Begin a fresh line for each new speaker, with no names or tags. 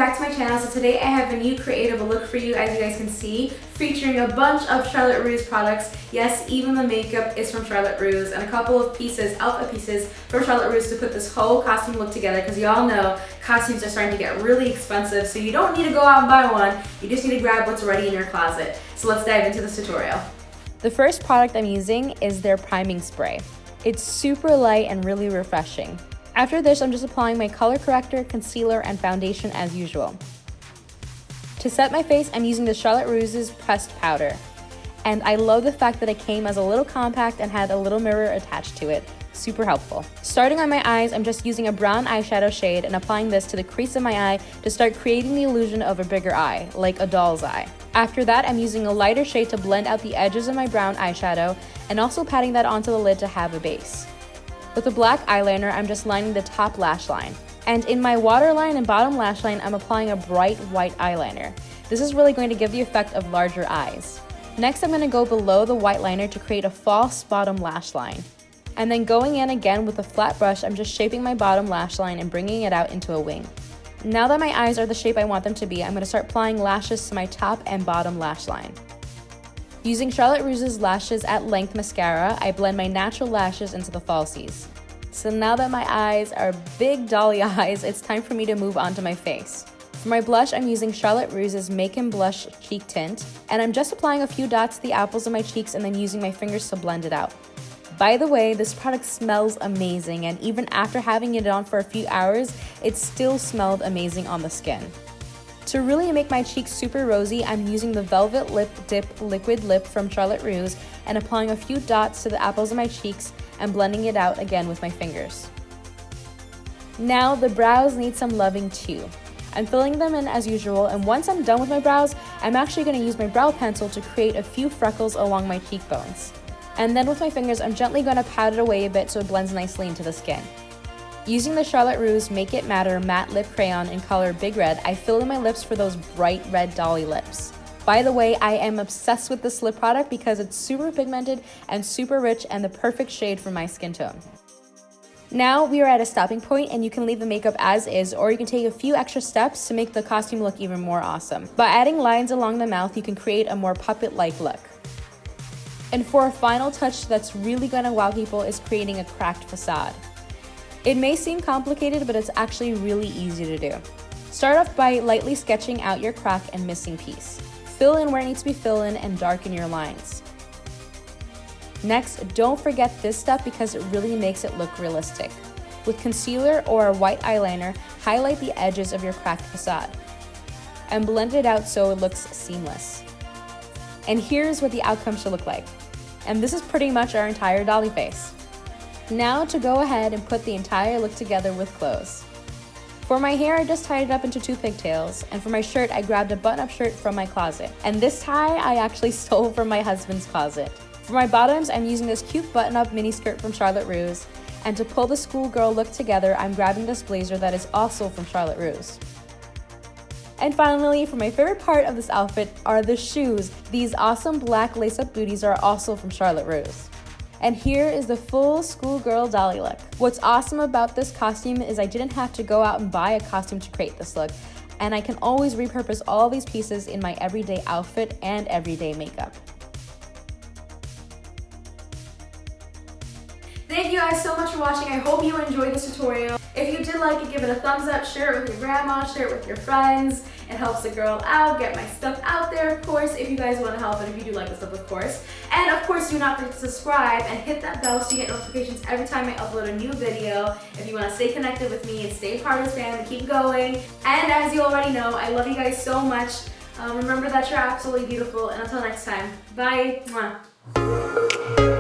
back to my channel. So today I have a new creative look for you, as you guys can see, featuring a bunch of Charlotte Russe products. Yes, even the makeup is from Charlotte Russe, and a couple of pieces, outfit pieces from Charlotte Russe to put this whole costume look together, because y'all know costumes are starting to get really expensive, so you don't need to go out and buy one, you just need to grab what's already in your closet. So let's dive into this tutorial. The first product I'm using is their priming spray. It's super light and really refreshing. After this, I'm just applying my color corrector, concealer, and foundation as usual. To set my face, I'm using the Charlotte Russe's pressed powder. And I love the fact that it came as a little compact and had a little mirror attached to it. Super helpful. Starting on my eyes, I'm just using a brown eyeshadow shade and applying this to the crease of my eye to start creating the illusion of a bigger eye, like a doll's eye. After that, I'm using a lighter shade to blend out the edges of my brown eyeshadow and also patting that onto the lid to have a base. With a black eyeliner, I'm just lining the top lash line. And in my waterline and bottom lash line, I'm applying a bright white eyeliner. This is really going to give the effect of larger eyes. Next, I'm going to go below the white liner to create a false bottom lash line. And then going in again with a flat brush, I'm just shaping my bottom lash line and bringing it out into a wing. Now that my eyes are the shape I want them to be, I'm going to start applying lashes to my top and bottom lash line. Using Charlotte Russe's Lashes at Length mascara, I blend my natural lashes into the falsies. So now that my eyes are big dolly eyes, it's time for me to move on to my face. For my blush, I'm using Charlotte Russe's Make and Blush Cheek Tint, and I'm just applying a few dots to the apples of my cheeks and then using my fingers to blend it out. By the way, this product smells amazing, and even after having it on for a few hours, it still smelled amazing on the skin. To really make my cheeks super rosy, I'm using the Velvet Lip Dip Liquid Lip from Charlotte Russe and applying a few dots to the apples of my cheeks and blending it out again with my fingers. Now the brows need some loving too. I'm filling them in as usual, and once I'm done with my brows, I'm actually going to use my brow pencil to create a few freckles along my cheekbones. And then with my fingers, I'm gently going to pat it away a bit so it blends nicely into the skin. Using the Charlotte Russe Make It Matter Matte Lip Crayon in color Big Red, I fill in my lips for those bright red dolly lips. By the way, I am obsessed with this lip product because it's super pigmented and super rich and the perfect shade for my skin tone. Now we are at a stopping point, and you can leave the makeup as is, or you can take a few extra steps to make the costume look even more awesome. By adding lines along the mouth, you can create a more puppet-like look. And for a final touch that's really going to wow people is creating a cracked facade. It may seem complicated, but it's actually really easy to do. Start off by lightly sketching out your crack and missing piece. Fill in where it needs to be filled in and darken your lines. Next, don't forget this step because it really makes it look realistic. With concealer or a white eyeliner, highlight the edges of your cracked facade and blend it out so it looks seamless. And here's what the outcome should look like. And this is pretty much our entire dolly face. Now to go ahead and put the entire look together with clothes. For my hair, I just tied it up into 2 pigtails, and for my shirt, I grabbed a button-up shirt from my closet. And this tie, I actually stole from my husband's closet. For my bottoms, I'm using this cute button-up mini skirt from Charlotte Russe, and to pull the schoolgirl look together, I'm grabbing this blazer that is also from Charlotte Russe. And finally, for my favorite part of this outfit are the shoes. These awesome black lace-up booties are also from Charlotte Russe. And here is the full schoolgirl dolly look. What's awesome about this costume is I didn't have to go out and buy a costume to create this look, and I can always repurpose all these pieces in my everyday outfit and everyday makeup. Thank you guys so much for watching. I hope you enjoyed this tutorial. If you did like it, give it a thumbs up, share it with your grandma, share it with your friends. It helps the girl out, get my stuff out there, of course, if you guys want to help, and if you do like the stuff, of course. And of course, do not forget to subscribe and hit that bell so you get notifications every time I upload a new video. If you want to stay connected with me and stay part of this family, keep going. And as you already know, I love you guys so much. Remember that you're absolutely beautiful, and until next time, bye. Mwah.